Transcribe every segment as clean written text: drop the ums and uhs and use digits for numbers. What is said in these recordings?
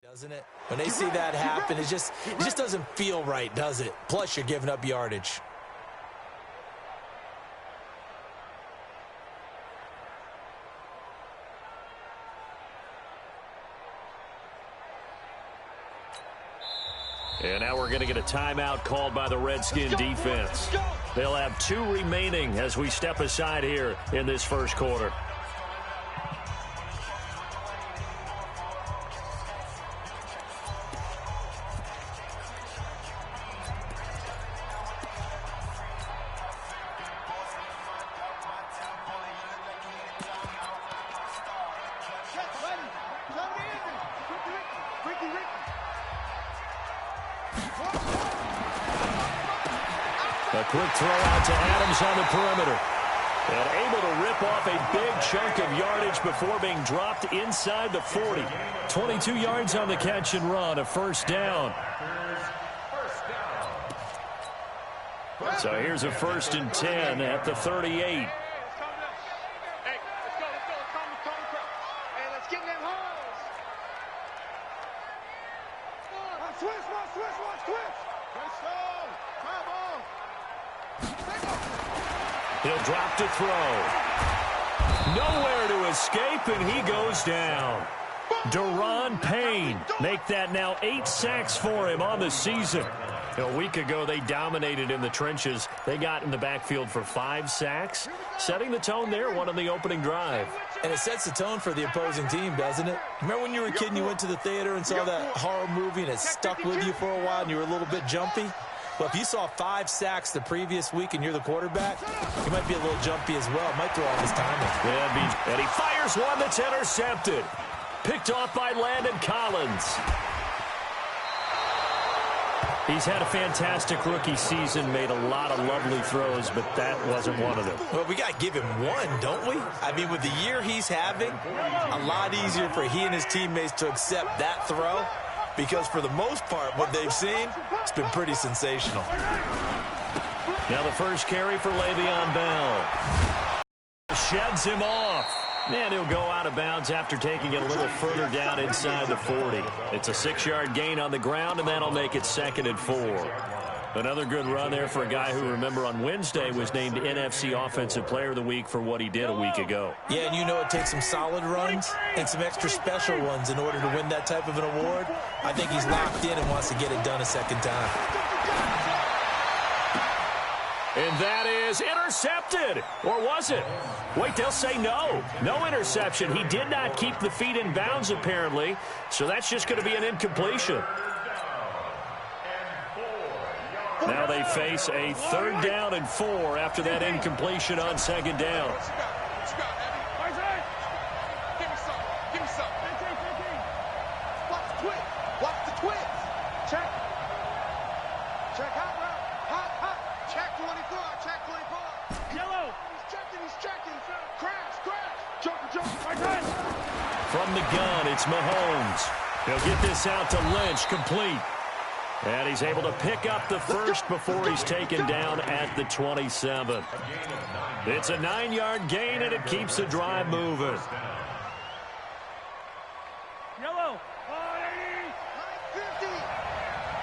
Doesn't it? When they see that happen, it just doesn't feel right, does it? Plus, you're giving up yardage. And now we're going to get a timeout called by the Redskin defense. They'll have 2 remaining as we step aside here in this first quarter. A quick throw out to Adams on the perimeter. And able to rip off a big chunk of yardage before being dropped inside the 40. 22 yards on the catch and run, a first down. So here's a 1st and 10 at the 38. He'll drop to throw. Nowhere to escape, and he goes down. Deron Payne make that now 8 sacks for him on the season. A week ago, they dominated in the trenches. They got in the backfield for 5 sacks, setting the tone there, one on the opening drive. And it sets the tone for the opposing team, doesn't it? Remember when you were a kid and you went to the theater and saw that horror movie and it stuck with you for a while and you were a little bit jumpy? Well, if you saw 5 sacks the previous week and you're the quarterback, you might be a little jumpy as well. Might throw off his timing. Yeah, and he fires one that's intercepted. Picked off by Landon Collins. He's had a fantastic rookie season, made a lot of lovely throws, but that wasn't one of them. Well, we got to give him one, don't we? I mean, with the year he's having, a lot easier for he and his teammates to accept that throw. Because for the most part, what they've seen, it's been pretty sensational. Now the first carry for Le'Veon Bell. Sheds him off. And he'll go out of bounds after taking it a little further down inside the 40. It's a 6-yard gain on the ground, and that'll make it 2nd and 4. Another good run there for a guy who, remember, on Wednesday was named NFC Offensive Player of the Week for what he did a week ago. Yeah, and you know it takes some solid runs and some extra special ones in order to win that type of an award. I think he's locked in and wants to get it done a second time. And that is intercepted. Or was it? Wait, they'll say no. No interception. He did not keep the feet in bounds, apparently. So that's just going to be an incompletion. Now they face a 3rd down and 4 after that incompletion on 2nd down. Watch the twitch. Check. Check hot. Check 24. Check 24. Yellow. He's checking. Crash. Joker. From the gun, it's Mahomes. He'll get this out to Lynch, complete. And he's able to pick up the first before he's taken down at the 27. It's a 9-yard gain, and it keeps the drive moving. Yellow. 950.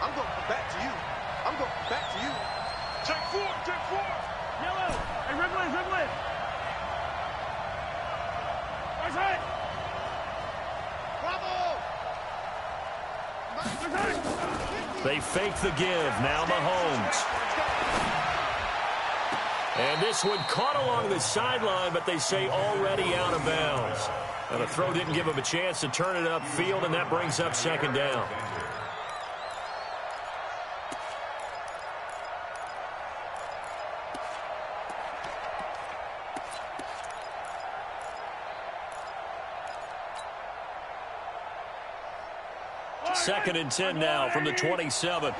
I'm going back to you. Check 4. Yellow. Hey, Ridley. Right. Bravo. They fake the give. Now Mahomes. And this one caught along the sideline, but they say already out of bounds. And the throw didn't give him a chance to turn it upfield, and that brings up 2nd down. Second and 10 now from the 27.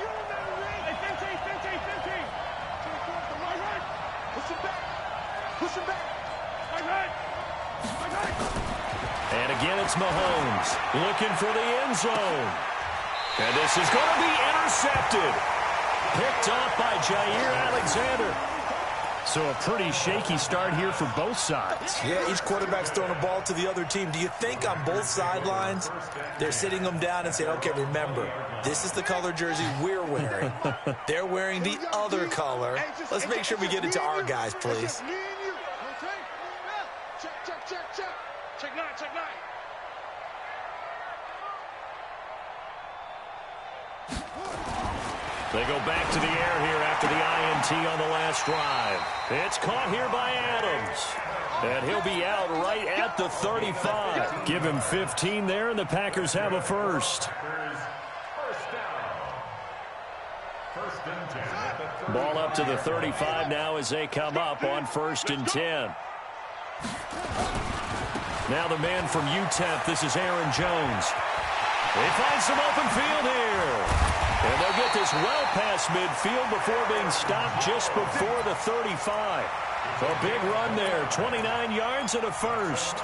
And again, it's Mahomes looking for the end zone. And this is going to be intercepted. Picked off by Jair Alexander. So a pretty shaky start here for both sides. Yeah, each quarterback's throwing a ball to the other team. Do you think on both sidelines they're sitting them down and saying, okay, remember, this is the color jersey we're wearing. They're wearing the other color. Let's make sure we get it to our guys, please. Check nine, check nine. They go back to the air here after the INT on the last drive. It's caught here by Adams. And he'll be out right at the 35. Give him 15 there, and the Packers have a first. Ball up to the 35 now as they come up on 1st and 10. Now the man from UTEP, this is Aaron Jones. They find some open field here. And they'll get this well past midfield before being stopped just before the 35. A big run there, 29 yards and a first.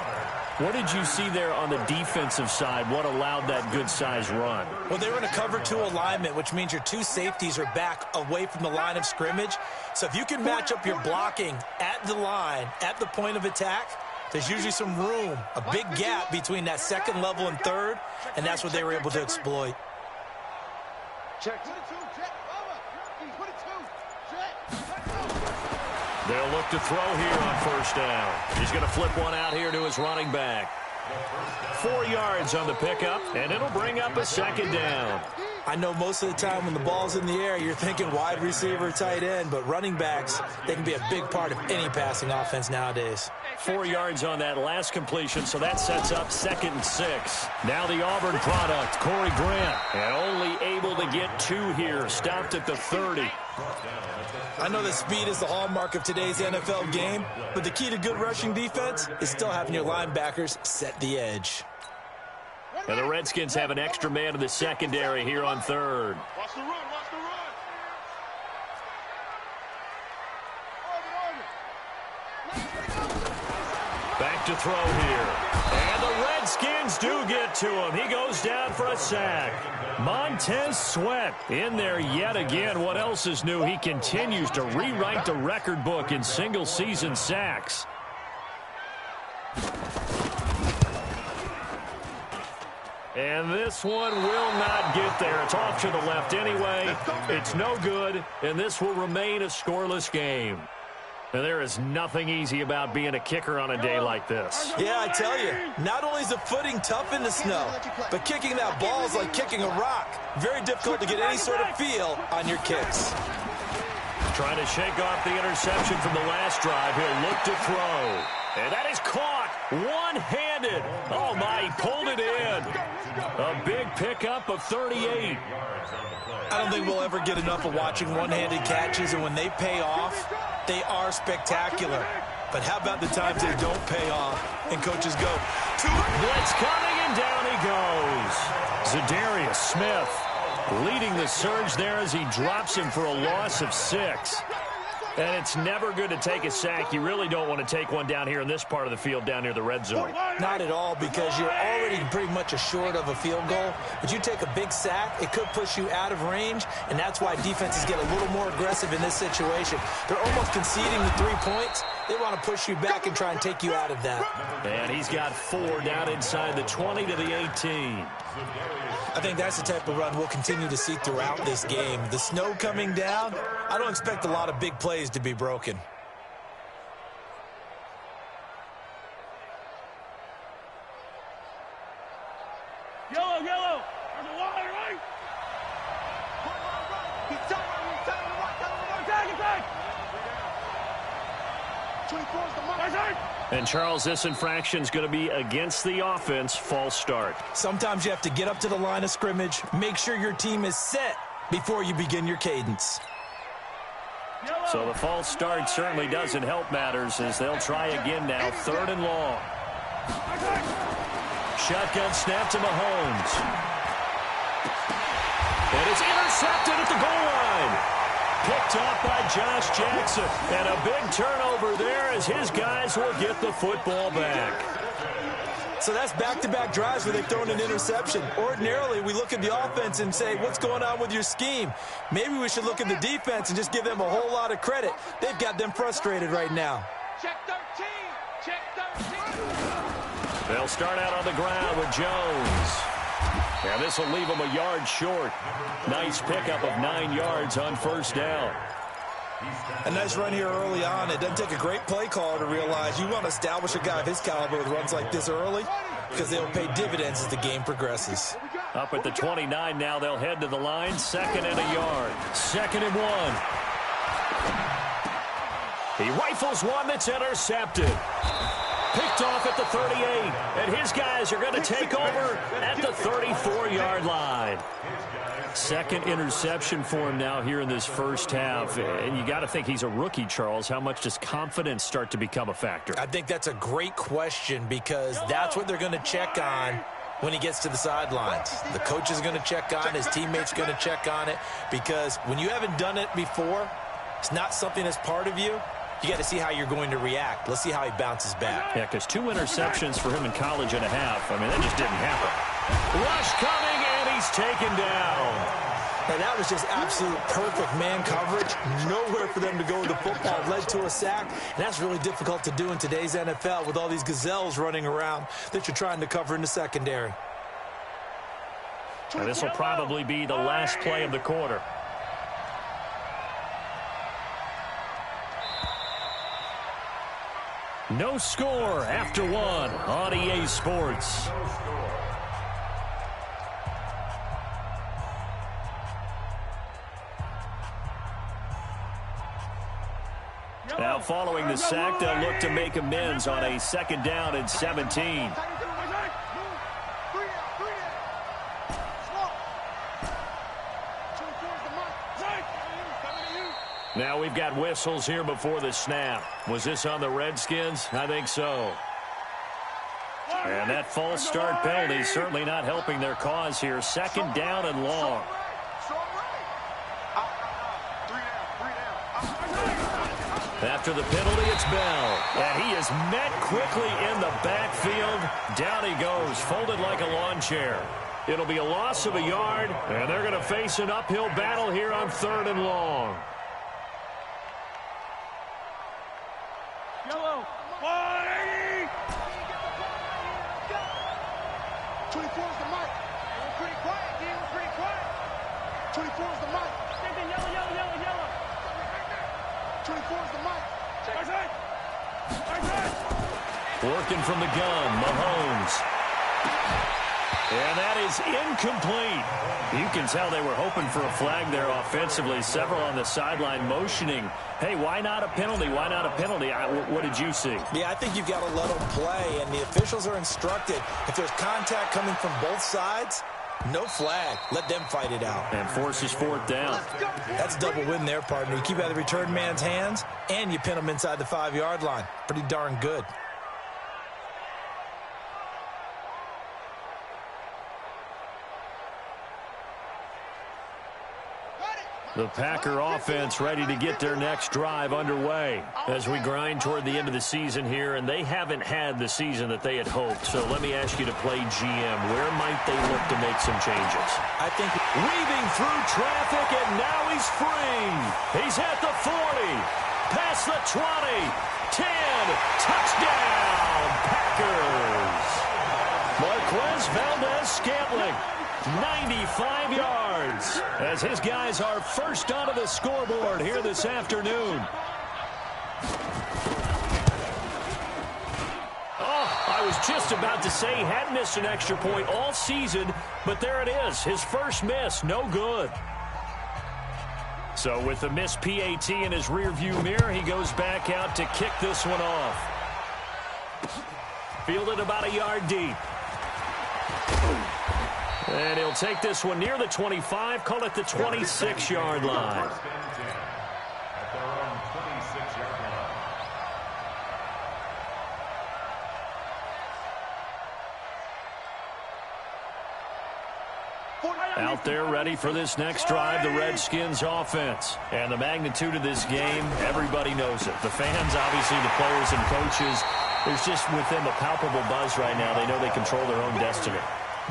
What did you see there on the defensive side? What allowed that good-sized run? Well, they were in a cover 2 alignment, which means your 2 safeties are back away from the line of scrimmage. So if you can match up your blocking at the line, at the point of attack, there's usually some room, a big gap between that second level and third, and that's what they were able to exploit. They'll look to throw here on 1st down. He's going to flip one out here to his running back. 4 yards on the pickup, and it'll bring up a 2nd down. I know most of the time when the ball's in the air, you're thinking wide receiver, tight end, but running backs, they can be a big part of any passing offense nowadays. 4 yards on that last completion, so that sets up 2nd and 6. Now the Auburn product, Corey Grant, and only able to get 2 here, stopped at the 30. I know that speed is the hallmark of today's NFL game, but the key to good rushing defense is still having your linebackers set the edge. And the Redskins have an extra man in the secondary here on 3rd. Watch the run, watch the run. Back to throw here. And the Redskins do get to him. He goes down for a sack. Montez Sweat in there yet again. What else is new? He continues to rewrite the record book in single-season sacks. And this one will not get there. It's off to the left anyway. It's no good, and this will remain a scoreless game. And there is nothing easy about being a kicker on a day like this. Yeah, I tell you, not only is the footing tough in the snow, but kicking that ball is like kicking a rock. Very difficult to get any sort of feel on your kicks. Trying to shake off the interception from the last drive. He'll look to throw. And that is caught one-handed. Oh, my, he pulled it in. A big pickup of 38. I don't think we'll ever get enough of watching one-handed catches, and when they pay off, they are spectacular. But how about the times they don't pay off and coaches go, blitz coming, and down he goes. Zadarius Smith leading the surge there as he drops him for a loss of 6. And it's never good to take a sack. You really don't want to take one down here in this part of the field down near the red zone. Not at all, because you're already pretty much assured of a field goal. But you take a big sack, it could push you out of range, and that's why defenses get a little more aggressive in this situation. They're almost conceding the 3 points. They want to push you back and try and take you out of that. And he's got 4 down inside the 20 to the 18. I think that's the type of run we'll continue to see throughout this game. The snow coming down, I don't expect a lot of big plays to be broken. Yellow, yellow. There's a wide right. He's tight, attack. 24's the mark. And Charles, this infraction is going to be against the offense. False start. Sometimes you have to get up to the line of scrimmage, make sure your team is set before you begin your cadence. So the false start certainly doesn't help matters as they'll try again now. 3rd and long. Shotgun snap to Mahomes. And it's intercepted at the goal line. Picked off by Josh Jackson. And a big turnover there as his guys will get the football back. So that's back-to-back drives where they've thrown an interception. Ordinarily, we look at the offense and say, what's going on with your scheme? Maybe we should look at the defense and just give them a whole lot of credit. They've got them frustrated right now. Check 13. Check 13. They'll start out on the ground with Jones. And this will leave them a yard short. Nice pickup of 9 yards on first down. A nice run here early on. It doesn't take a great play caller to realize you want to establish a guy of his caliber with runs like this early because they'll pay dividends as the game progresses. Up at the 29 now, they'll head to the line. 2nd and a yard. 2nd and 1. He rifles one that's intercepted. Picked off at the 38. And his guys are going to take over at the 34-yard line. 2nd interception for him now here in this first half. And you got to think he's a rookie, Charles. How much does confidence start to become a factor? I think that's a great question because that's what they're going to check on when he gets to the sidelines. The coach is going to check on it. His teammates are going to check on it because when you haven't done it before, it's not something that's part of you. You got to see how you're going to react. Let's see how he bounces back. Yeah, because 2 interceptions for him in college and a half. I mean, that just didn't happen. Rush coming, and he's taken down. And that was just absolute perfect man coverage. Nowhere for them to go with the football. Led to a sack. And that's really difficult to do in today's NFL with all these gazelles running around that you're trying to cover in the secondary. And this will probably be the last play of the quarter. No score after 1 on EA Sports. Now following the sack, they'll look to make amends on a 2nd down and 17. Now we've got whistles here before the snap. Was this on the Redskins? I think so. And that false start penalty is certainly not helping their cause here. 2nd down and long. After the penalty, it's Bell. And he is met quickly in the backfield. Down he goes, folded like a lawn chair. It'll be a loss of a yard, and they're going to face an uphill battle here on 3rd and long. Yellow. 180. 24 is the mic. We're pretty quiet, D. We're pretty quiet. 24 is the mic. Yellow. 24 is the mic. Working from the gun, Mahomes. And that is incomplete. You can tell they were hoping for a flag there offensively. Several on the sideline motioning. Hey, why not a penalty? Why not a penalty? What did you see? Yeah, I think you've got to let them play, and the officials are instructed. If there's contact coming from both sides, no flag. Let them fight it out. And forces 4th down. That's a double win there, partner. You keep out of the return man's hands, and you pin them inside the 5-yard line. Pretty darn good. The Packer offense ready to get their next drive underway as we grind toward the end of the season here, and they haven't had the season that they had hoped. So let me ask you to play GM. Where might they look to make some changes? I think weaving through traffic, and now he's free. He's at the 40, past the 20, 10, touchdown, Packers. Marquez Valdez-Scantling, 95 yards, as his guys are first onto the scoreboard here this afternoon. Oh, I was just about to say he hadn't missed an extra point all season, but there it is, his first miss, no good. So with the missed PAT in his rearview mirror, he goes back out to kick this one off. Fielded about a yard deep. And he'll take this one near the 25, call it the 26-yard line. Out there ready for this next drive, the Redskins offense. And the magnitude of this game, everybody knows it. The fans, obviously, the players and coaches. There's just with them a palpable buzz right now. They know they control their own destiny.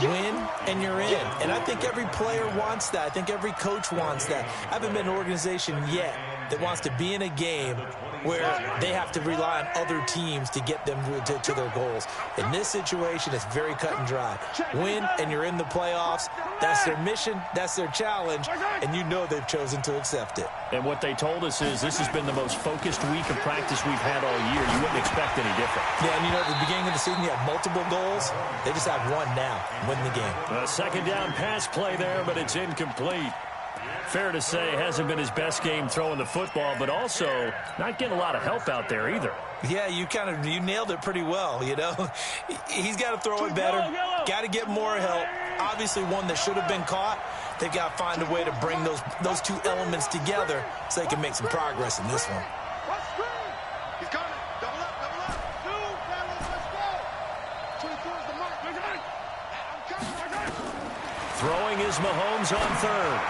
Win, and you're in. And I think every player wants that. I think every coach wants that. I haven't been an organization yet that wants to be in a game where they have to rely on other teams to get them to their goals. In this situation, it's very cut and dry. Win, and you're in the playoffs. That's their mission. That's their challenge. And you know they've chosen to accept it. And what they told us is this has been the most focused week of practice we've had all year. You wouldn't expect any different. Yeah, and you know, at the beginning of the season, you have multiple goals. They just have one now. Win the game. A second down pass play there, but it's incomplete. Fair to say, hasn't been his best game throwing the football, but also not getting a lot of help out there either. Yeah, you nailed it pretty well, you know. He's got to throw it better. Got to get more help. Obviously, one that should have been caught. They've got to find a way to bring those two elements together so they can make some progress in this one. He's coming. Double up, double up. Two, fellas, let's go. 24 is the mark. I'm coming. Throwing is Mahomes on third.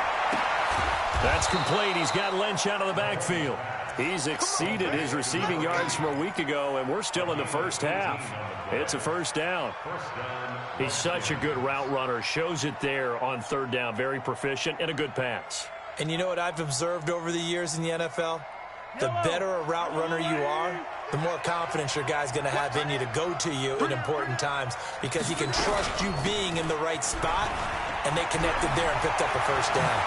That's complete. He's got Lynch out of the backfield. He's exceeded his receiving yards from a week ago, and we're still in the first half. It's a first down. He's such a good route runner. Shows it there on third down. Very proficient and a good pass. And you know what I've observed over the years in the NFL? The better a route runner you are, the more confidence your guy's going to have in you to go to you in important times because he can trust you being in the right spot, and they connected there and picked up a first down.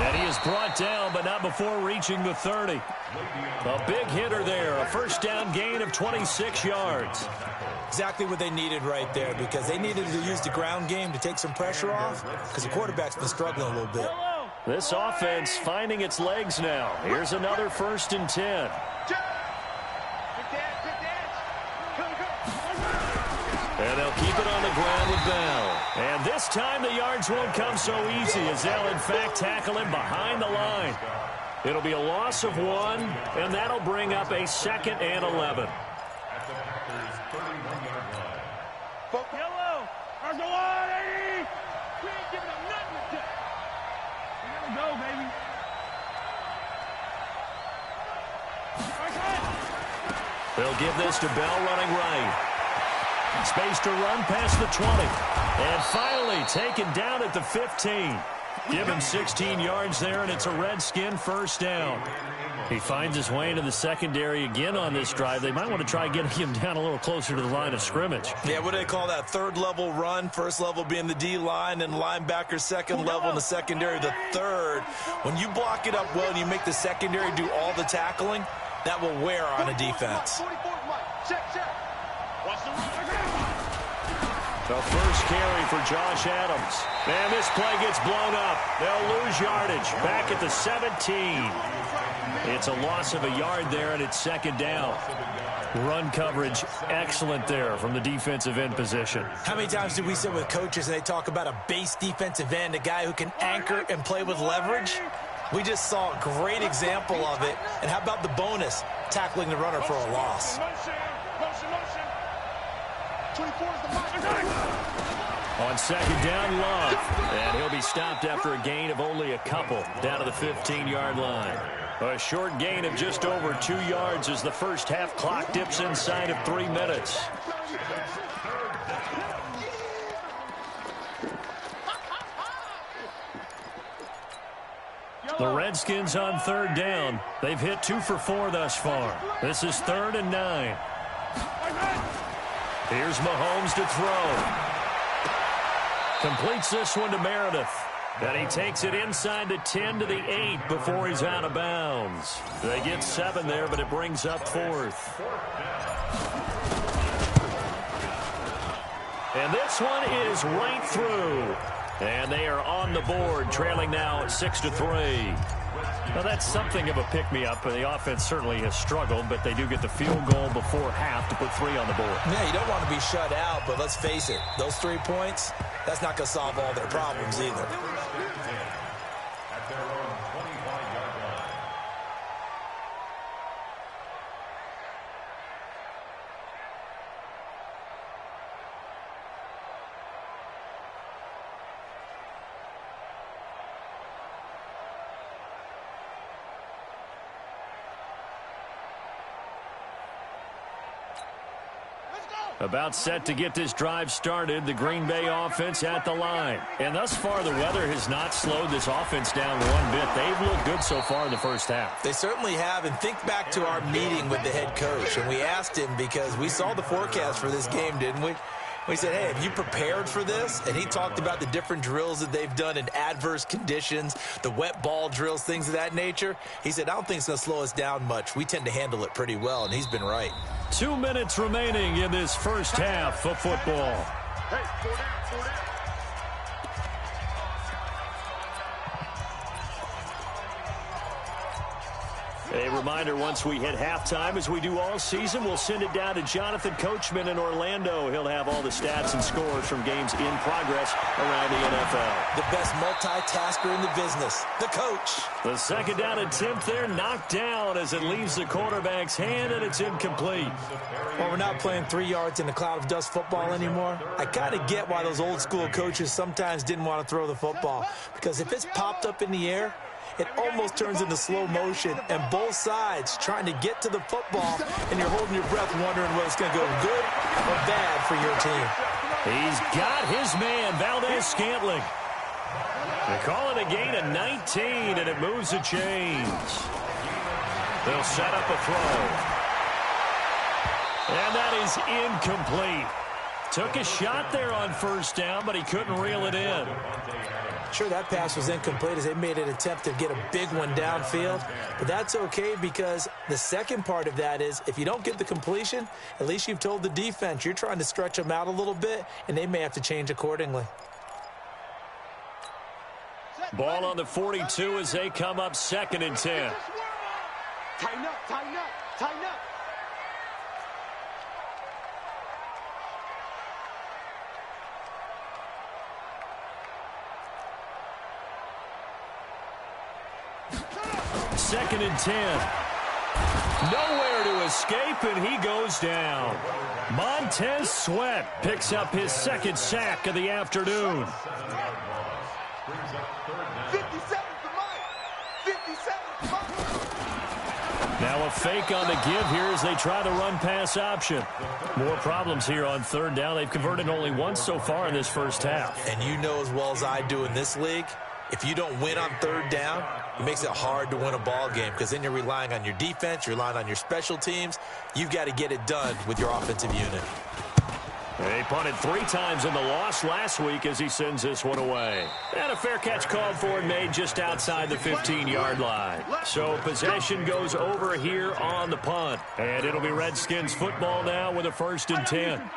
And he is brought down, but not before reaching the 30. A big hitter there, a first down gain of 26 yards. Exactly what they needed right there because they needed to use the ground game to take some pressure off because the quarterback's been struggling a little bit. This offense finding its legs now. Here's another 1st and 10. And they'll keep it on the ground with Bell. And this time the yards won't come so easy as they'll, in fact, tackle him behind the line. It'll be a loss of 1, and that'll bring up a 2nd and 11. Yellow. There's the line, 80. We ain't giving them nothing to take. There we go, baby. They'll give this to Bell running right. Space to run past the 20. And finally taken down at the 15. Give him 16 yards there, and it's a Redskin first down. He finds his way into the secondary again on this drive. They might want to try getting him down a little closer to the line of scrimmage. Yeah, what do they call that? Third level run, first level being the D-line, and linebacker second level in the secondary, the third. When you block it up well and you make the secondary do all the tackling, that will wear on a defense. The first carry for Josh Adams. And this play gets blown up. They'll lose yardage back at the 17. It's a loss of a yard there, and it's 2nd down. Run coverage excellent there from the defensive end position. How many times do we sit with coaches and they talk about a base defensive end, a guy who can anchor and play with leverage? We just saw a great example of it. And how about the bonus, tackling the runner for a loss? On 2nd down, Love. And he'll be stopped after a gain of only a couple down to the 15-yard line. A short gain of just over 2 yards as the first half clock dips inside of 3 minutes. The Redskins on 3rd down. They've hit 2 for 4 thus far. This is 3rd and 9. Here's Mahomes to throw. Completes this one to Meredith. And he takes it inside the 10 to the 8 before he's out of bounds. They get 7 there, but it brings up 4th. And this one is right through. And they are on the board, trailing now 6-3. Now, that's something of a pick-me-up. The offense certainly has struggled, but they do get the field goal before half to put 3 on the board. Yeah, you don't want to be shut out, but let's face it, those 3 points, that's not going to solve all their problems either. About set to get this drive started, the Green Bay offense at the line. And thus far, the weather has not slowed this offense down one bit. They've looked good so far in the first half. They certainly have. And think back to our meeting with the head coach. And we asked him, because we saw the forecast for this game, didn't we? We said, hey, have you prepared for this? And he talked about the different drills that they've done in adverse conditions, the wet ball drills, things of that nature. He said, I don't think it's going to slow us down much. We tend to handle it pretty well, and he's been right. 2 minutes remaining in this first half of football. Hey, four down. A reminder, once we hit halftime, as we do all season, we'll send it down to Jonathan Coachman in Orlando. He'll have all the stats and scores from games in progress around the NFL. The best multitasker in the business, the coach. The second down attempt there knocked down as it leaves the quarterback's hand, and it's incomplete. Well, we're not playing 3 yards in a cloud of dust football anymore. I kind of get why those old school coaches sometimes didn't want to throw the football, because if it's popped up in the air, it almost turns into slow motion, and both sides trying to get to the football, and you're holding your breath wondering whether it's going to go good or bad for your team. He's got his man, Valdez-Scantling. They call it a gain of 19, and it moves the chains. They'll set up a throw. And that is incomplete. Took a shot there on first down, but he couldn't reel it in. Sure, that pass was incomplete as they made an attempt to get a big one downfield. But that's okay, because the second part of that is if you don't get the completion, at least you've told the defense you're trying to stretch them out a little bit, and they may have to change accordingly. Ball on the 42 as they come up 2nd and 10. Tighten up, tighten up, tighten up. Second and 10. Nowhere to escape, and he goes down. Montez Sweat picks up his second sack of the afternoon. 57 for Mike. 57 for Mike. Now a fake on the give here as they try the run-pass option. More problems here on third down. They've converted only once so far in this first half. And you know as well as I do in this league, if you don't win on third down, it makes it hard to win a ball game, because then you're relying on your defense, you're relying on your special teams. You've got to get it done with your offensive unit. They punted 3 times in the loss last week as he sends this one away. And a fair catch called for and made just outside the 15-yard line. So possession goes over here on the punt. And it'll be Redskins football now with a 1st and 10.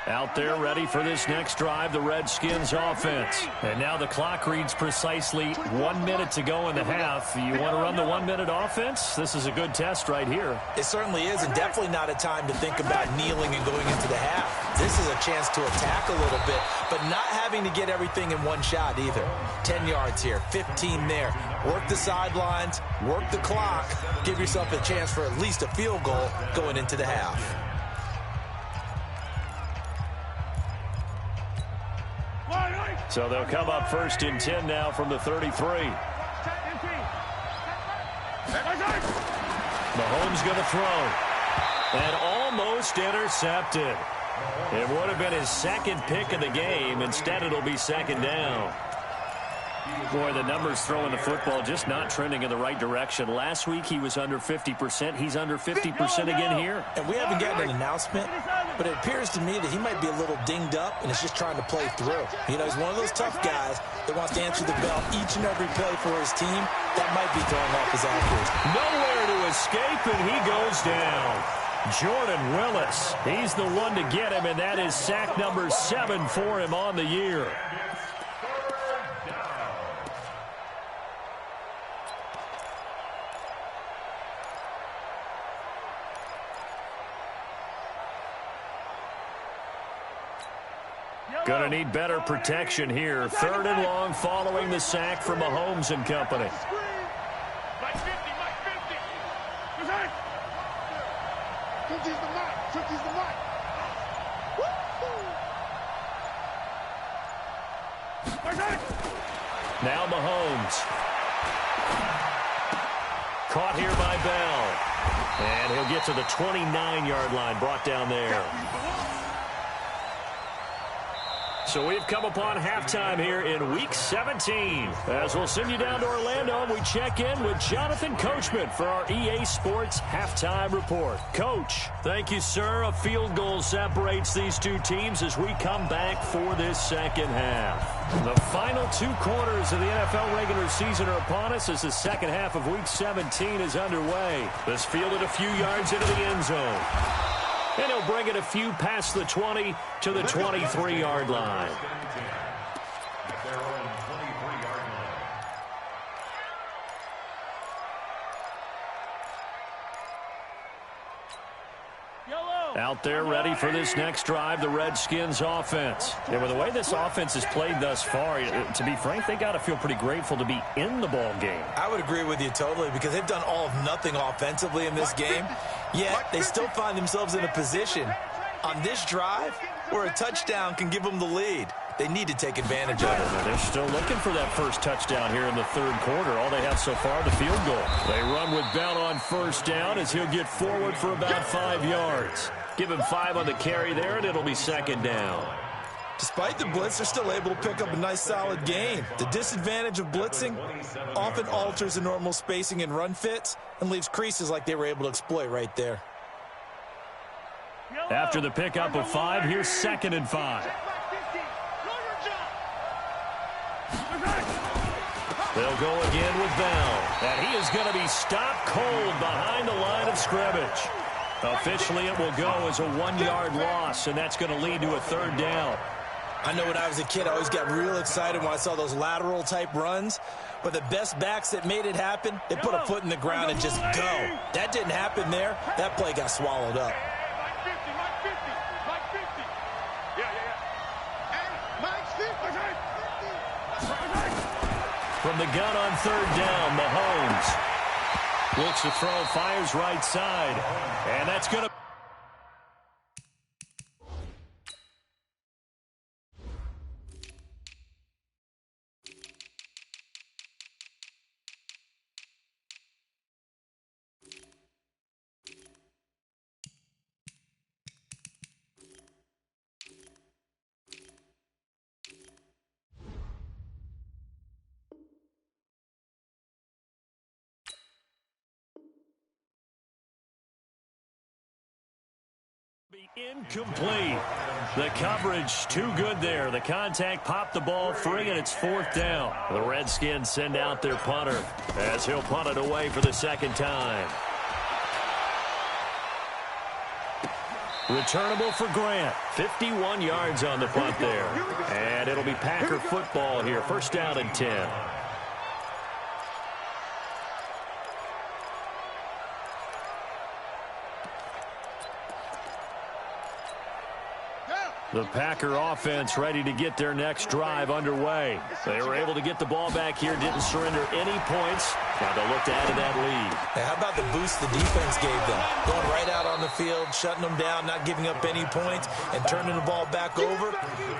Out there ready for this next drive, the Redskins offense. And now the clock reads precisely 1 minute to go in the half. You want to run the 1-minute offense? This is a good test right here. It certainly is, and definitely not a time to think about kneeling and going into the half. This is a chance to attack a little bit, but not having to get everything in one shot either. 10 yards here, 15 there. Work the sidelines, work the clock, give yourself a chance for at least a field goal going into the half. So they'll come up 1st and 10 now from the 33. Mahomes going to throw. And almost intercepted. It would have been his second pick of the game. Instead, it'll be 2nd down. Boy, the numbers throwing the football just not trending in the right direction. Last week, he was under 50%. He's under 50% again here. And we haven't gotten an announcement, but it appears to me that he might be a little dinged up and is just trying to play through. You know, he's one of those tough guys that wants to answer the bell each and every play for his team. That might be throwing off his accuracy. Nowhere to escape, and he goes down. Jordan Willis, he's the one to get him, and that is sack number 7 for him on the year. Going to need better protection here. 3rd and long following the sack from Mahomes and company. Mike 50, Mike 50. Took these to Mike. Took these to Mike. Now Mahomes. Caught here by Bell. And he'll get to the 29-yard line, brought down there. So we've come upon halftime here in Week 17. As we'll send you down to Orlando, we check in with Jonathan Coachman for our EA Sports Halftime Report. Coach, thank you, sir. A field goal separates these two teams as we come back for this second half. The final 2 quarters of the NFL regular season are upon us as the second half of Week 17 is underway. This fielded a few yards into the end zone. And he'll bring it a few past the 20 to the 23-yard line. Out there ready for this next drive, the Redskins offense. Yeah, with the way this offense has played thus far, to be frank, they got to feel pretty grateful to be in the ball game. I would agree with you totally because they've done all of nothing offensively in this game, yet they still find themselves in a position on this drive where a touchdown can give them the lead. They need to take advantage of it. They're still looking for that first touchdown here in the third quarter. All they have so far, the field goal. They run with Bell on first down as he'll get forward for about 5 yards. Give him 5 on the carry there, and it'll be second down. Despite the blitz, they're still able to pick up a nice, solid gain. The disadvantage of blitzing often alters the normal spacing and run fits and leaves creases like they were able to exploit right there. After the pickup of 5, here's 2nd and 5. They'll go again with Bell. And he is going to be stopped cold behind the line of scrimmage. Officially, it will go as a 1-yard loss, and that's going to lead to a third down. I know when I was a kid, I always got real excited when I saw those lateral-type runs. But the best backs that made it happen, they put a foot in the ground and just go. That didn't happen there. That play got swallowed up. From the gun on third down, Mahomes looks to throw, fires right side, and that's going to... incomplete. The coverage too good there. The contact popped the ball free, and it's 4th down. The Redskins send out their punter as he'll punt it away for the second time. Returnable for Grant. 51 yards on the punt there. And it'll be Packer football here. 1st down and 10. The Packer offense ready to get their next drive underway. They were able to get the ball back here, didn't surrender any points. Now they'll look to add to that lead. Hey, how about the boost the defense gave them? Going right out on the field, shutting them down, not giving up any points, and turning the ball back over.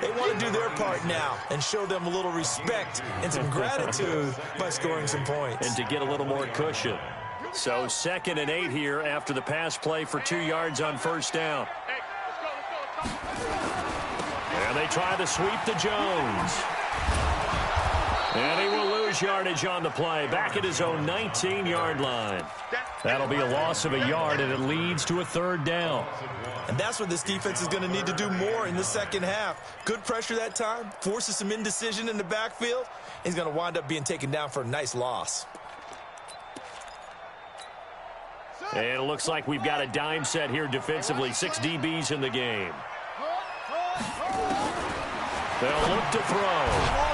They want to do their part now and show them a little respect and some gratitude by scoring some points. And to get a little more cushion. So 2nd and 8 here after the pass play for 2 yards on first down. And they try to sweep to Jones. And he will lose yardage on the play. Back at his own 19-yard line. That'll be a loss of a yard, and it leads to a 3rd down. And that's what this defense is going to need to do more in the second half. Good pressure that time, forces some indecision in the backfield. He's going to wind up being taken down for a nice loss. And it looks like we've got a dime set here defensively. 6 DBs in the game. They'll look to throw.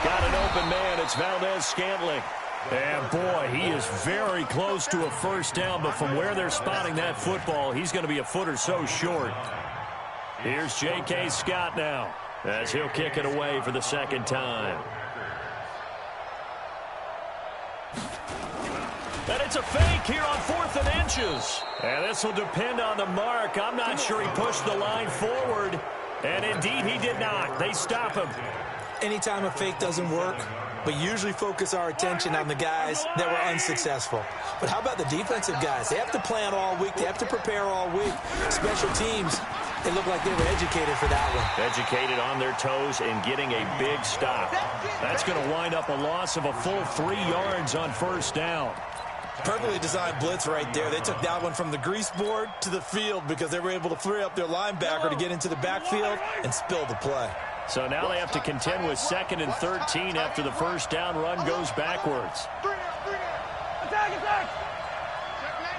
Got an open man. It's Valdez-Scantling. And, boy, he is very close to a first down, but from where they're spotting that football, he's going to be a foot or so short. Here's J.K. Scott now as he'll kick it away for the second time. And it's a fake here on 4th and inches. And this will depend on the mark. I'm not sure he pushed the line forward. And indeed, he did not. They stop him. Anytime a fake doesn't work, we usually focus our attention on the guys that were unsuccessful. But how about the defensive guys? They have to plan all week. They have to prepare all week. Special teams, It looked like they were educated for that one. Educated on their toes and getting a big stop. That's going to wind up a loss of a full 3 yards on first down. Perfectly designed blitz right there. They took that one from the grease board to the field because they were able to free up their linebacker to get into the backfield and spill the play. So now they have to contend with 2nd and 13 after the first down run goes backwards. Attack, attack! Check 99,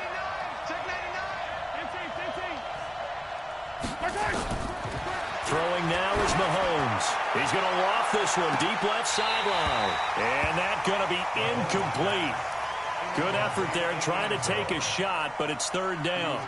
check 99. 15. Throwing now is Mahomes. He's going to loft this one deep left sideline. And that's going to be incomplete. Good effort there trying to take a shot, but it's 3rd down.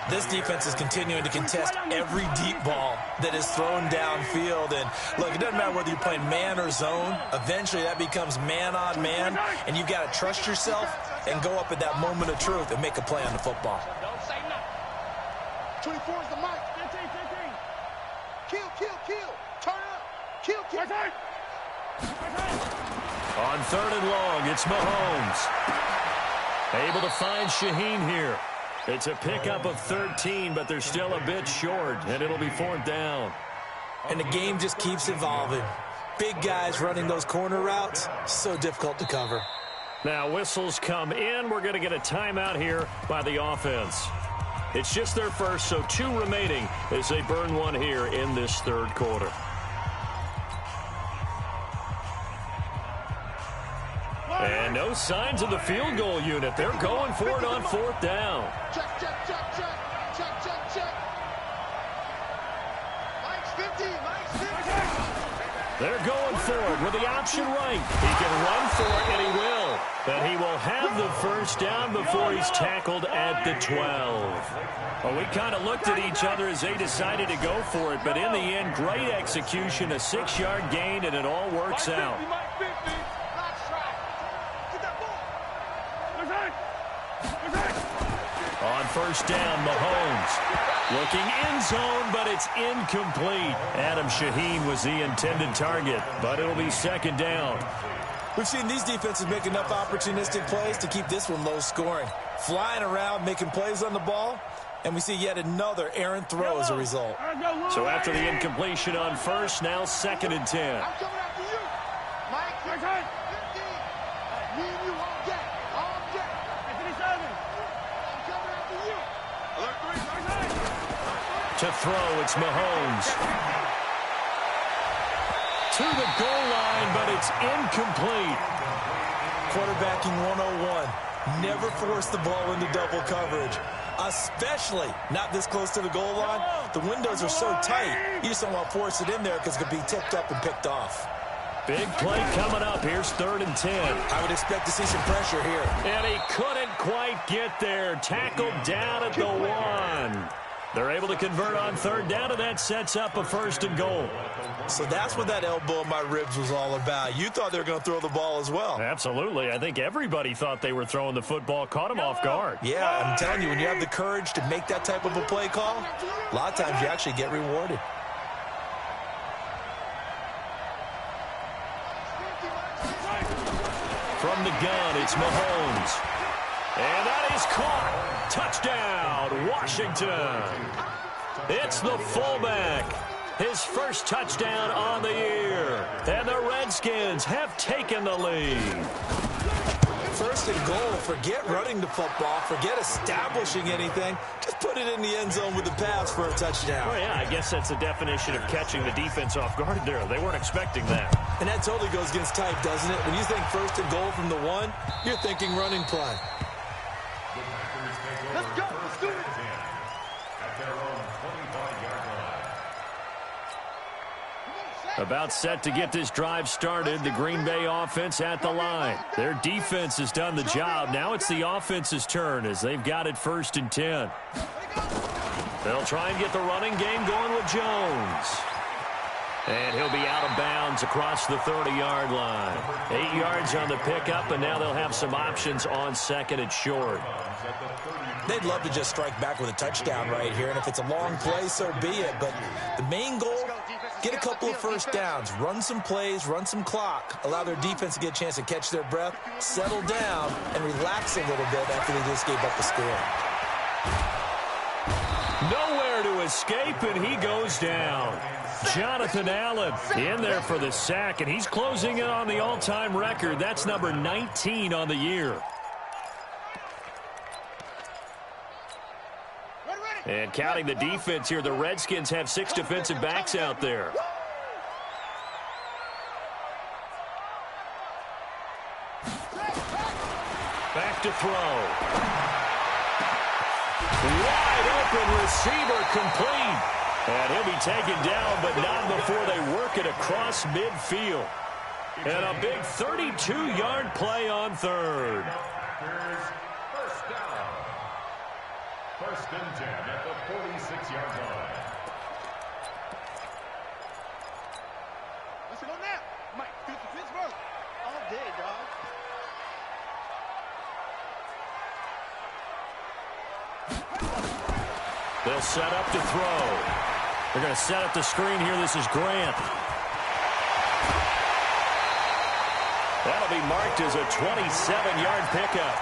This defense is continuing to contest every deep ball that is thrown downfield. And, look, it doesn't matter whether you're playing man or zone. Eventually, that becomes man-on-man, and you've got to trust yourself and go up at that moment of truth and make a play on the football. Don't say nothing. 24 is the mic. 15. Kill. Turn up. Kill. On 3rd and long, it's Mahomes. Able to find Shaheen here. It's a pickup of 13, but they're still a bit short, and it'll be 4th down. And the game just keeps evolving. Big guys running those corner routes, so difficult to cover. Now whistles come in. We're going to get a timeout here by the offense. It's just their first, so 2 remaining as they burn one here in this 3rd quarter. And no signs of the field goal unit. They're going for it on 4th down. Check. Mike's 50. They're going for it with the option right. He can run for it, and he will. But he will have the first down before he's tackled at the 12. Well, we kind of looked at each other as they decided to go for it, but in the end, great execution, a 6-yard gain, and it all works out. On first down, Mahomes looking end zone, but it's incomplete. Adam Shaheen was the intended target, but it'll be 2nd down. We've seen these defenses make enough opportunistic plays to keep this one low scoring. Flying around, making plays on the ball, and we see yet another errant throw as a result. So after the incompletion on first, now 2nd and 10. I'm coming after you. Mike, 15. Me and you all day. All day. 57. I'm coming after you. Alert 3. To throw, it's Mahomes. To the goal line, but it's incomplete. Quarterbacking 101. Never force the ball into double coverage, especially not this close to the goal line. The windows are so tight, you just don't want to force it in there because it could be tipped up and picked off. Big play coming up. Here's 3rd and 10. I would expect to see some pressure here. And he couldn't quite get there. Tackled down at the 1. They're able to convert on 3rd down, and that sets up a 1st and goal. So that's what that elbow in my ribs was all about. You thought they were going to throw the ball as well. Absolutely. I think everybody thought they were throwing the football, caught him off guard. Yeah, I'm telling you, when you have the courage to make that type of a play call, a lot of times you actually get rewarded. From the gun, it's Mahomes. And that is caught. Touchdown, Washington. It's the fullback. His first touchdown on the year. And the Redskins have taken the lead. 1st and goal. Forget running the football. Forget establishing anything. Just put it in the end zone with a pass for a touchdown. Well, yeah, I guess that's the definition of catching the defense off guard there. They weren't expecting that. And that totally goes against type, doesn't it? When you think 1st and goal from the 1, you're thinking running play. Let's go. Let's do it. About set to get this drive started, the Green Bay offense at the line. Their defense has done the job. Now it's the offense's turn as they've got it 1st and 10. They'll try and get the running game going with Jones. And he'll be out of bounds across the 30-yard line. 8 yards on the pickup, and now they'll have some options on 2nd and short. They'd love to just strike back with a touchdown right here, and if it's a long play, so be it. But the main goal, get a couple of 1st downs, run some plays, run some clock, allow their defense to get a chance to catch their breath, settle down, and relax a little bit after they just gave up the score. Nowhere to escape, and he goes down. Jonathan Allen in there for the sack, and he's closing in on the all-time record. That's number 19 on the year. And counting the defense here, the Redskins have 6 defensive backs out there. Back to throw. Wide open receiver complete. And he'll be taken down, but not before they work it across midfield. And a big 32-yard play on third. First down. First and 10 at the 46-yard line. Let's go now. Mike, Pittsburgh. All day, dog. They'll set up to throw. They're going to set up the screen here. This is Grant. That'll be marked as a 27-yard pickup.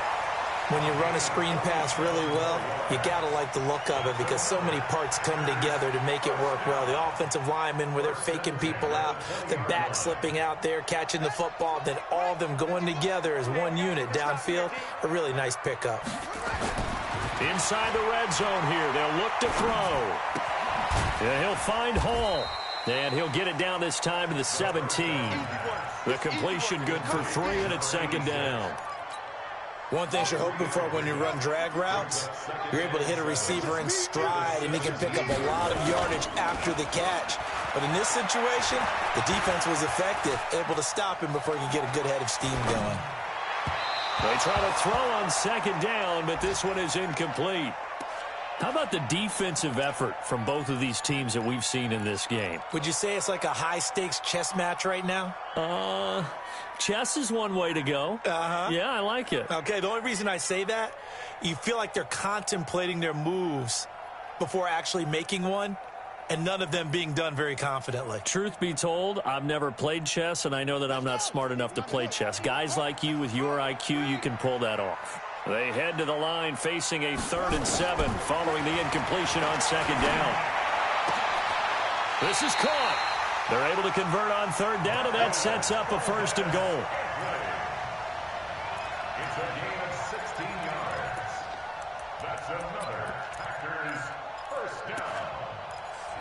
When you run a screen pass really well, you got to like the look of it because so many parts come together to make it work well. The offensive linemen, where they're faking people out, the back slipping out there, catching the football, then all of them going together as one unit downfield. A really nice pickup. Inside the red zone here. They'll look to throw. Yeah, he'll find Hall. And he'll get it down this time to the 17. The completion good for 3, and it's second down. One thing you're hoping for when you run drag routes, you're able to hit a receiver in stride, and he can pick up a lot of yardage after the catch. But in this situation, the defense was effective, able to stop him before he could get a good head of steam going. They try to throw on second down, but this one is incomplete. How about the defensive effort from both of these teams that we've seen in this game? Would you say it's like a high-stakes chess match right now? Chess is one way to go. Yeah, I like it. Okay, the only reason I say that, you feel like they're contemplating their moves before actually making one, and none of them being done very confidently. Truth be told, I've never played chess, and I know that I'm not smart enough to play chess. Guys like you with your IQ, you can pull that off. They head to the line facing a 3rd and 7 following the incompletion on second down. This is caught. They're able to convert on 3rd down, and that sets up a 1st and goal. It's a gain of 16 yards. That's another Packers first down.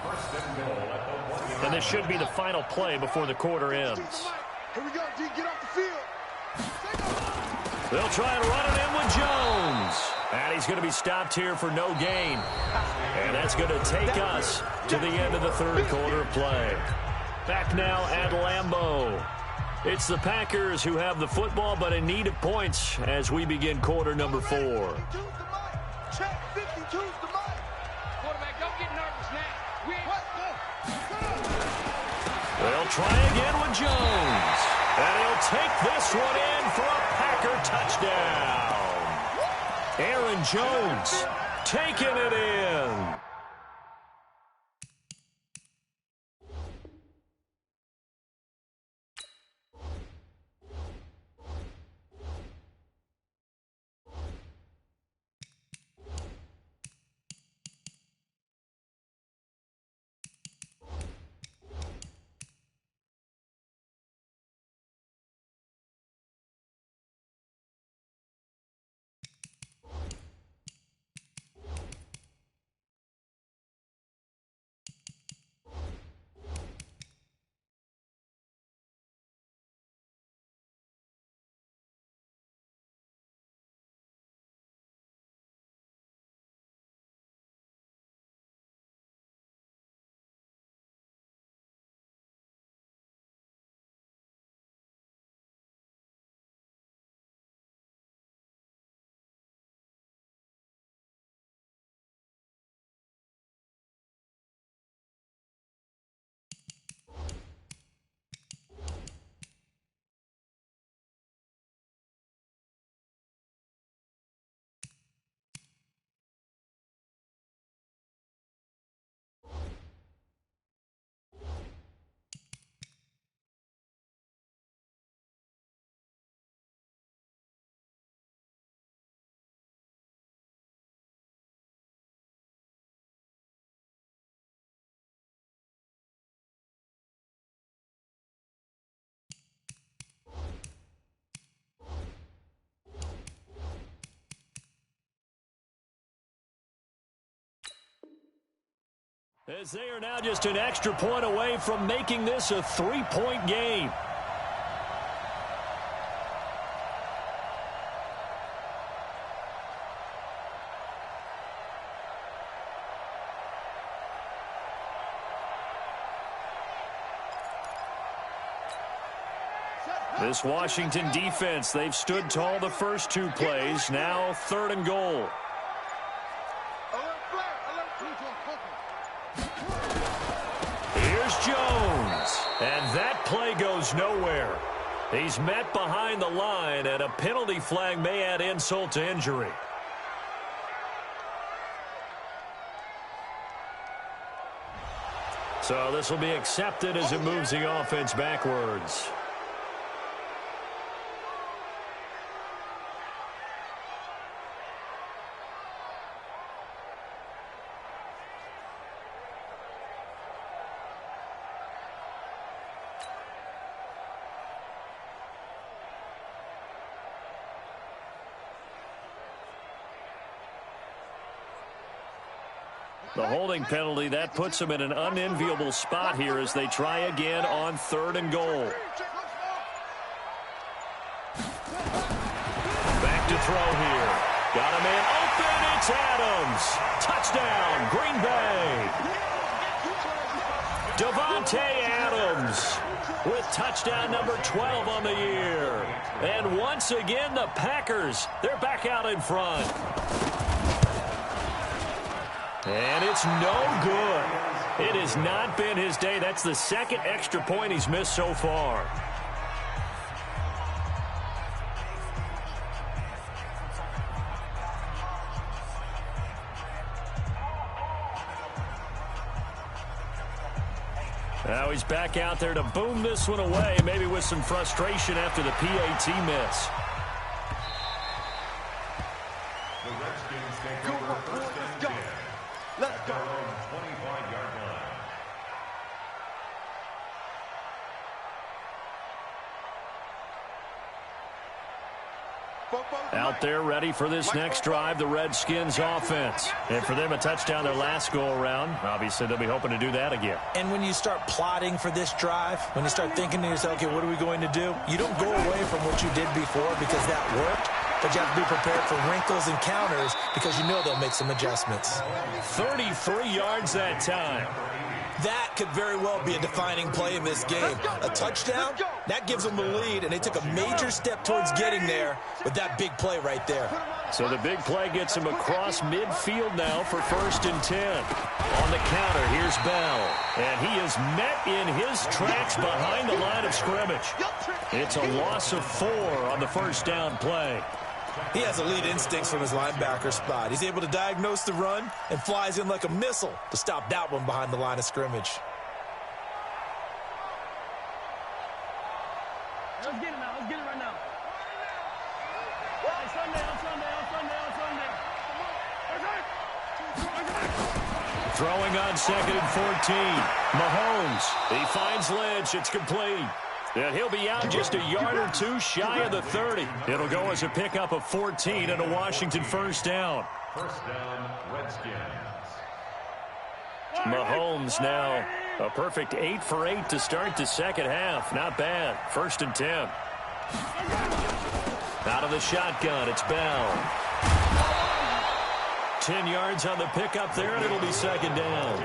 First and goal at the 1 yard. And this should be the final play before the quarter ends. Here we go, D. Get off the field. They'll try and run it in with Jones. And he's going to be stopped here for no gain. And that's going to take us to the end of the 3rd quarter of play. Back now at Lambeau. It's the Packers who have the football, but in need of points as we begin quarter number 4. Check 52's the mic. Quarterback, don't get nervous now. We ain't They'll try again with Jones. And he'll take this one in for a Packer touchdown. Aaron Jones taking it in. As they are now just an extra point away from making this a 3-point game. This Washington defense, they've stood tall the first 2 plays. Now 3rd and goal. Here's Jones. And that play goes nowhere. He's met behind the line, and a penalty flag may add insult to injury. So this will be accepted as it moves the offense backwards. The holding penalty, that puts them in an unenviable spot here as they try again on 3rd and goal. Back to throw here. Got a man open. It's Adams. Touchdown, Green Bay. Davante Adams with touchdown number 12 on the year. And once again, the Packers, they're back out in front. And it's no good. It has not been his day. That's the 2nd extra point he's missed so far. Now he's back out there to boom this one away, maybe with some frustration after the PAT miss. The Redskins take over 1st and 10. Let's go. 25-yard line. Out there ready for this next drive, the Redskins offense. And for them, a touchdown their last go-around. Obviously, they'll be hoping to do that again. And when you start plotting for this drive, when you start thinking to yourself, okay, what are we going to do? You don't go away from what you did before because that worked, but you have to be prepared for wrinkles and counters because you know they'll make some adjustments. 33 yards that time. That could very well be a defining play in this game. A touchdown, that gives them the lead, and they took a major step towards getting there with that big play right there. So the big play gets him across midfield now for 1st and 10. On the counter, here's Bell. And he is met in his tracks behind the line of scrimmage. It's a loss of 4 on the 1st down play. He has elite instincts from his linebacker spot. He's able to diagnose the run and flies in like a missile to stop that one behind the line of scrimmage. Let's get it now. Let's get it right now. Hey, Sunday. Throwing on 2nd and 14. Mahomes, he finds Lynch. It's complete. And he'll be out just a yard or 2 shy of the 30. It'll go as a pickup of 14 and a Washington 1st down. 1st down, Redskins. Mahomes now a perfect 8 for 8 to start the 2nd half. Not bad. 1st and 10. Out of the shotgun, it's Bell. 10 yards on the pickup there, and it'll be 2nd down.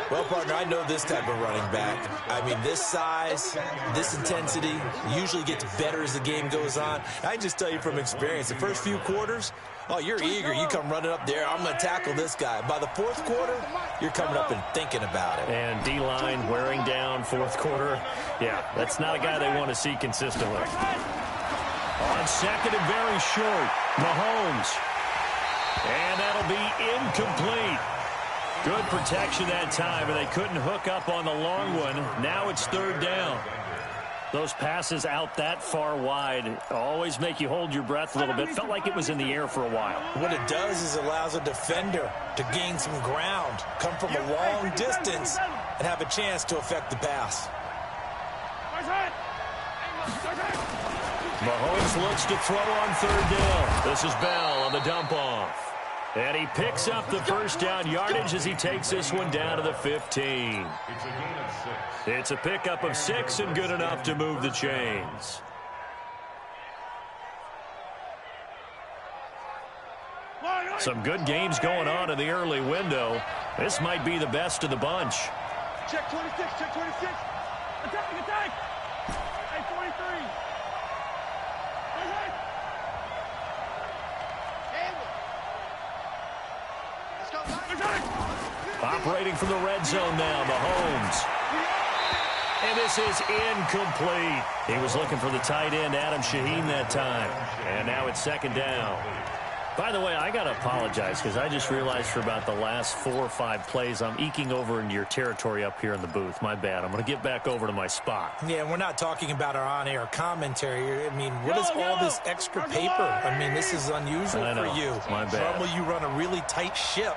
Well, partner, I know this type of running back. I mean, this size, this intensity usually gets better as the game goes on. I can just tell you from experience, the first few quarters, oh, you're eager. You come running up there. I'm going to tackle this guy. By the 4th quarter, you're coming up and thinking about it. And D-line wearing down 4th quarter. Yeah, that's not a guy they want to see consistently. On 2nd and very short, Mahomes. And that'll be incomplete. Good protection that time, and they couldn't hook up on the long one. Now it's 3rd down. Those passes out that far wide always make you hold your breath a little bit. Felt like it was in the air for a while. What it does is allows a defender to gain some ground, come from a long distance, and have a chance to affect the pass. Mahomes looks to throw on 3rd down. This is Bell on the dump off. And he picks up the first down yardage as he takes this one down to the 15. It's a gain of 6. It's a pickup of 6 and good enough to move the chains. Some good games going on in the early window. This might be the best of the bunch. Check 26, check 26. Attack, attack. Hey, 43. Let's go. Operating from the red zone now, Mahomes. And this is incomplete. He was looking for the tight end, Adam Shaheen, that time. And now it's second down. By the way, I got to apologize because I just realized for about the last 4 or 5 plays, I'm eking over into your territory up here in the booth. My bad. I'm going to get back over to my spot. Yeah, we're not talking about our on-air commentary. I mean, what is all this extra paper? I mean, this is unusual for you. My bad. Normally you run a really tight ship.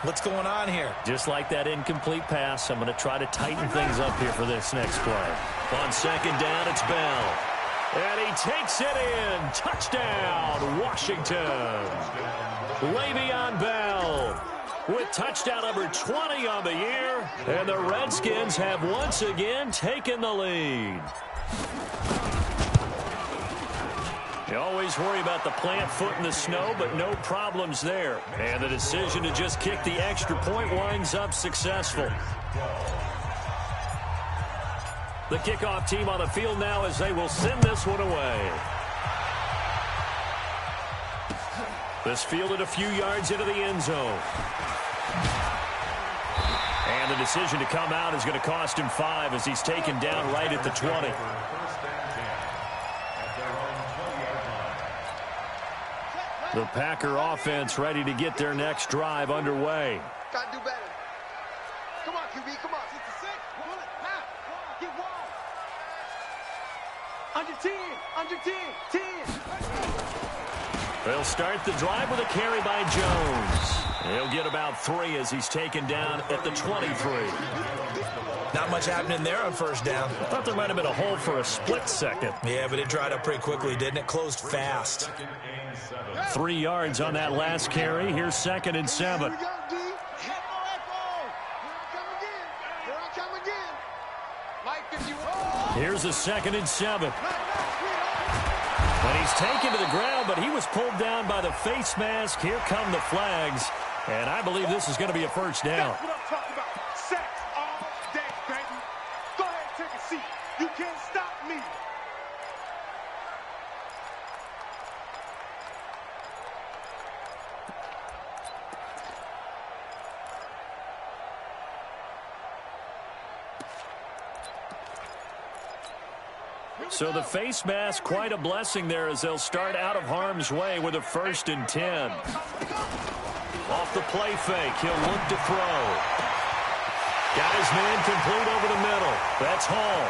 What's going on here? Just like that incomplete pass, I'm going to try to tighten things up here for this next play. On second down, it's Bell. And he takes it in. Touchdown, Washington. Le'Veon Bell with touchdown number 20 on the year. And the Redskins have once again taken the lead. You always worry about the plant foot in the snow, but no problems there. And the decision to just kick the extra point winds up successful. The kickoff team on the field now as they will send this one away. This fielded a few yards into the end zone. And the decision to come out is going to cost him 5 as he's taken down right at the 20. The Packer offense ready to get their next drive underway. Gotta do better. Come on, QB, come on. 66, pull it, now. Get wall. Under 10, under 10, 10. They'll start the drive with a carry by Jones. He'll get about 3 as he's taken down at the 23. Not much happening there on first down. I thought there might have been a hole for a split second. Yeah, but it dried up pretty quickly, didn't it? Closed fast. 3 yards on that last carry. Here's second and 7. Here we go, D. Echo, echo. Here I come again. Mike, if you Here's a second and 7. And he's taken to the ground, but he was pulled down by the face mask. Here come the flags. And I believe this is going to be a first down. That's what I'm talking about. Sacks all day, baby. Go ahead, take a seat. You can't stop me. So the face mask, quite a blessing there as they'll start out of harm's way with a 1st and 10. Off the play fake, he'll look to throw. Got his man complete over the middle. That's Hall.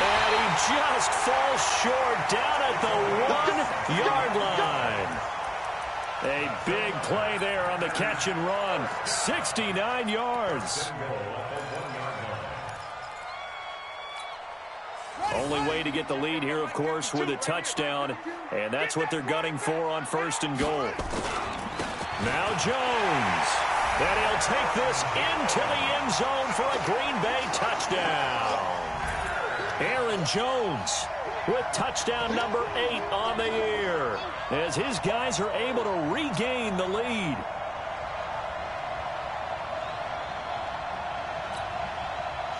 And he just falls short down at the 1-yard line. A big play there on the catch and run. 69 yards. Only way to get the lead here, of course, with a touchdown, and that's what they're gunning for on 1st and goal. Now Jones, and he'll take this into the end zone for a Green Bay touchdown. Aaron Jones with touchdown number 8 on the year as his guys are able to regain the lead.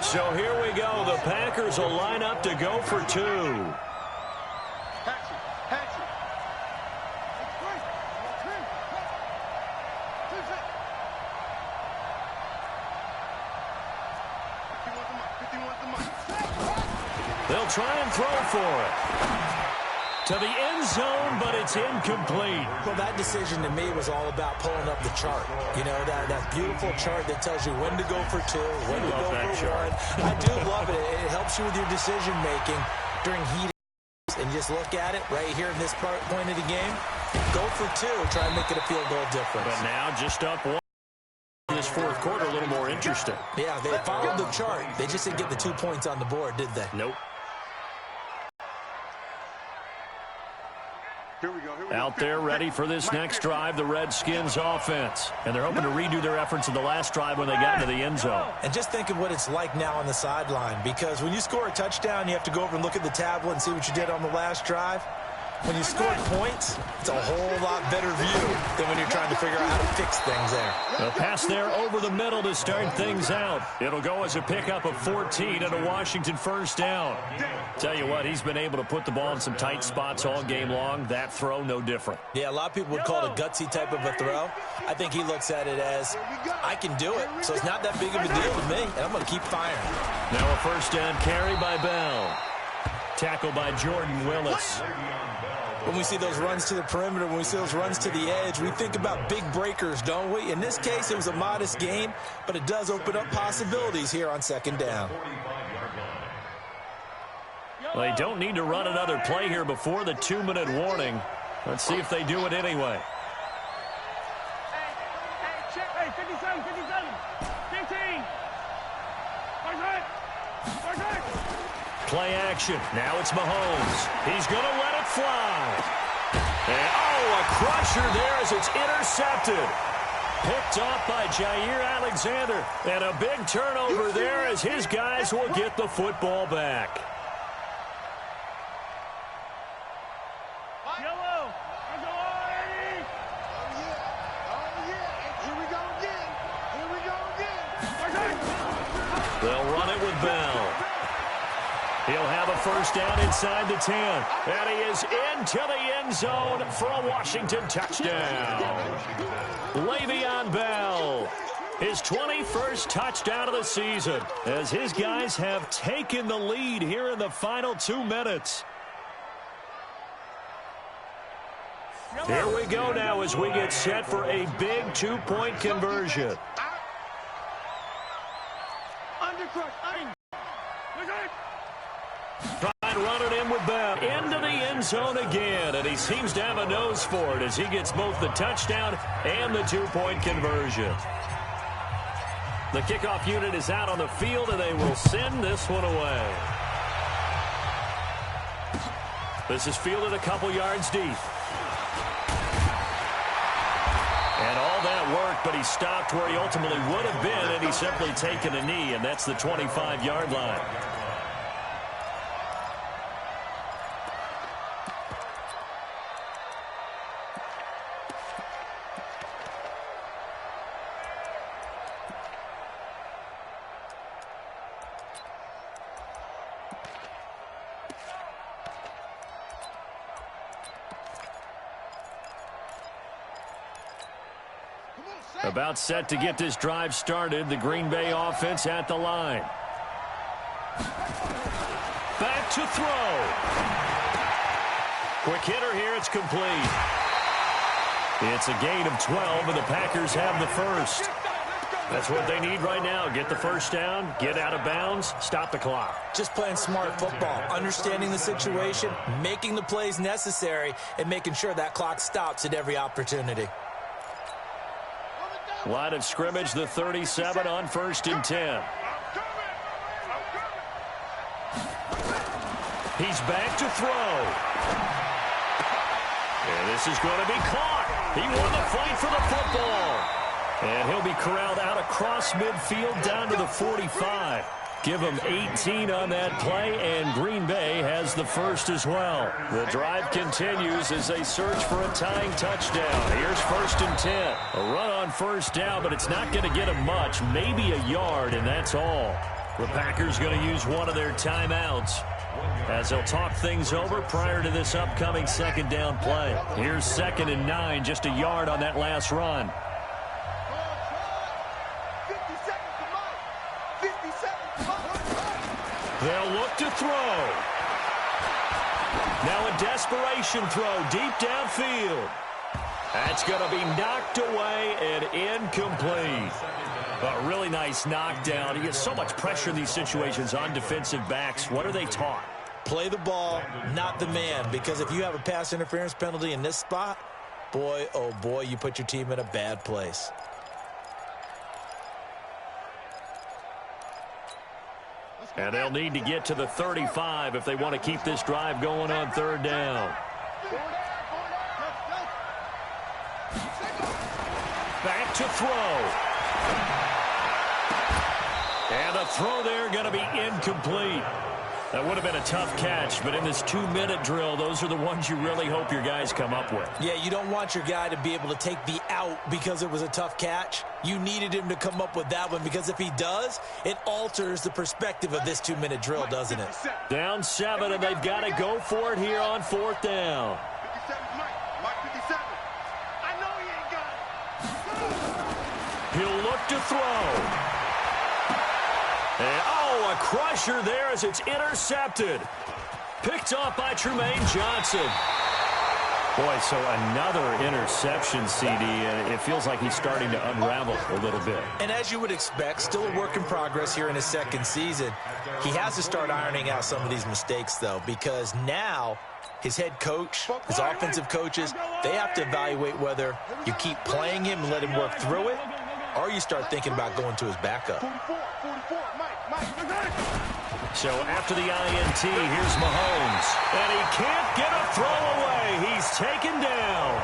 So here we go. The Packers will line up to go for 2. They'll try and throw for it. To the end zone, but it's incomplete. Well, that decision to me was all about pulling up the chart. You know, that beautiful chart that tells you when to go for 2, when to go for 1. I do love it. It helps you with your decision-making during heat. And just look at it right here in this point of the game. Go for 2. Try and make it a field goal difference. But now just up 1. This 4th quarter, a little more interesting. Yeah, they followed the chart. They just didn't get the 2 points on the board, did they? Nope. Here we go. Out there ready for this next drive, the Redskins offense. And they're hoping to redo their efforts in the last drive when they got into the end zone. And just think of what it's like now on the sideline, because when you score a touchdown, you have to go over and look at the tablet and see what you did on the last drive. When you score points, it's a whole lot better view than when you're trying to figure out how to fix things there. A pass there over the middle to start things out. It'll go as a pickup of 14 and a Washington first down. Tell you what, he's been able to put the ball in some tight spots all game long. That throw, no different. Yeah, a lot of people would call it a gutsy type of a throw. I think he looks at it as, I can do it, so it's not that big of a deal to me, and I'm going to keep firing. Now a first down carry by Bell. Tackle by Jordan Willis. When we see those runs to the perimeter, when we see those runs to the edge, we think about big breakers, don't we? In this case, it was a modest gain, but it does open up possibilities here on second down. Well, they don't need to run another play here before the 2-minute warning. Let's see if they do it anyway. Hey, 57, 15. Play action. Now it's Mahomes. He's going to let it fly. And, oh, a crusher there as it's intercepted. Picked off by Jair Alexander. And a big turnover there as his guys will get the football back. They'll run it with Bell. He'll have a first down inside the 10. And he is into the end zone for a Washington touchdown. Le'Veon Bell, his 21st touchdown of the season, as his guys have taken the lead here in the final 2 minutes. Here we go now as we get set for a big 2-point conversion. Try and run it in with Bell. Into the end zone again, and he seems to have a nose for it as he gets both the touchdown and the 2-point conversion. The kickoff unit is out on the field, and they will send this one away. This is fielded a couple yards deep. And all that worked, but he stopped where he ultimately would have been, and he's simply taken a knee, and that's the 25-yard line. About set to get this drive started. The Green Bay offense at the line. Back to throw. Quick hitter here. It's complete. It's a gain of 12, and the Packers have the first. That's what they need right now. Get the first down, get out of bounds, stop the clock. Just playing smart football, understanding the situation, making the plays necessary, and making sure that clock stops at every opportunity. Line of scrimmage, the 37 on 1st and 10. He's back to throw. And this is going to be caught. He won the fight for the football. And he'll be corralled out across midfield down to the 45. Give him 18 on that play, and Green Bay has the first as well. The drive continues as they search for a tying touchdown. Here's 1st and 10. A run on first down, but it's not going to get him much, maybe a yard, and that's all. The Packers going to use one of their timeouts as they'll talk things over prior to this upcoming second down play. Here's 2nd and 9, just a yard on that last run. They'll look to throw. Now a desperation throw deep downfield. That's going to be knocked away and incomplete. A really nice knockdown. He gets so much pressure in these situations on defensive backs. What are they taught? Play the ball, not the man, because if you have a pass interference penalty in this spot, boy, oh boy, you put your team in a bad place. And they'll need to get to the 35 if they want to keep this drive going on 3rd down. to throw. And the throw there going to be incomplete. That would have been a tough catch, but in this 2-minute drill, those are the ones you really hope your guys come up with. Yeah, you don't want your guy to be able to take the out because it was a tough catch. You needed him to come up with that one, because if he does, it alters the perspective of this 2-minute drill, doesn't it? Down 7, and they've got to go for it here on 4th down. 57's Mike 57. I know he ain't got it. He'll look to throw. And, oh, a crusher there as it's intercepted. Picked off by Tremaine Johnson. Boy, so another interception, CD, and it feels like he's starting to unravel a little bit. And as you would expect, still a work in progress here in his second season. He has to start ironing out some of these mistakes, though, because now his head coach, his offensive coaches, they have to evaluate whether you keep playing him and let him work through it, or you start thinking about going to his backup. 44, Mike. So after the INT, here's Mahomes. And he can't get a throw away. He's taken down.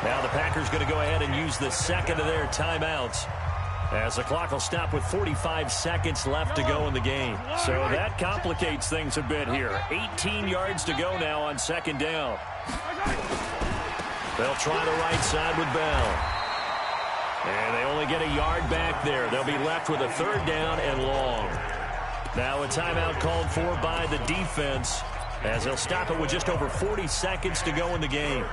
Now the Packers going to go ahead and use the second of their timeouts, as the clock will stop with 45 seconds left to go in the game. So that complicates things a bit here. 18 yards to go now on 2nd down. They'll try the right side with Bell. And they only get a yard back there. They'll be left with a 3rd down and long. Now a timeout called for by the defense, as they'll stop it with just over 40 seconds to go in the game.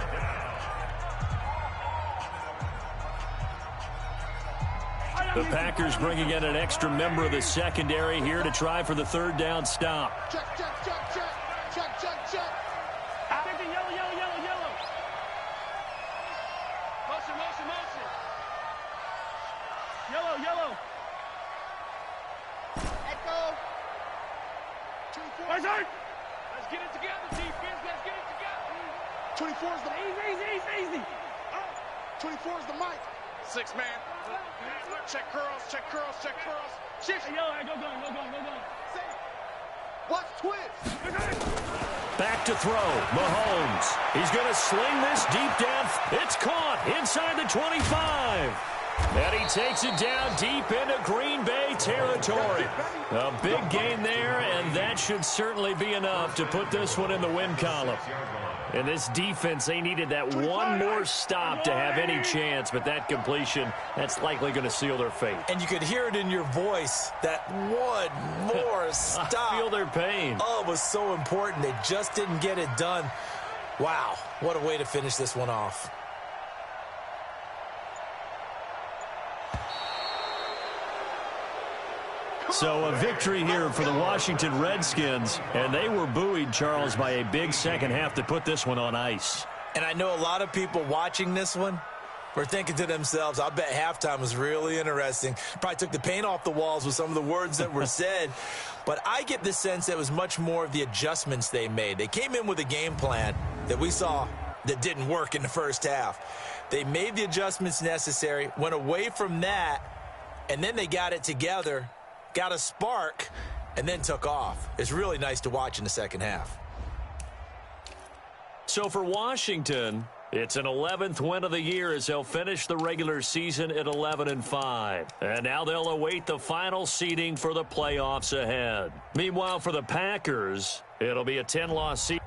The Packers bringing in an extra member of the secondary here to try for the 3rd down stop. Check. Yellow. Motion. Yellow. Echo. 24. Let's get it together, defense. Let's get it together. 24 is the easy. 24 is the mic. 6 man. Check curls. Shift. Hey, go going. Watch twist. Back to throw. Mahomes. He's going to sling this deep down. It's caught inside the 25. And he takes it down deep into Green Bay territory. A big gain there, and that should certainly be enough to put this one in the win column. And this defense, they needed that one more stop to have any chance, but that completion, that's likely going to seal their fate. And you could hear it in your voice, that one more stop. I feel their pain. Oh, it was so important. They just didn't get it done. Wow, what a way to finish this one off. So a victory here for the Washington Redskins, and they were buoyed, Charles, by a big second half to put this one on ice. And I know a lot of people watching this one were thinking to themselves, I bet halftime was really interesting. Probably took the paint off the walls with some of the words that were said. But I get the sense that it was much more of the adjustments they made. They came in with a game plan that we saw that didn't work in the first half. They made the adjustments necessary, went away from that, and then they got it together, got a spark, and then took off. It's really nice to watch in the second half. So for Washington, it's an 11th win of the year as they'll finish the regular season at 11-5. And now they'll await the final seeding for the playoffs ahead. Meanwhile, for the Packers, it'll be a 10-loss season.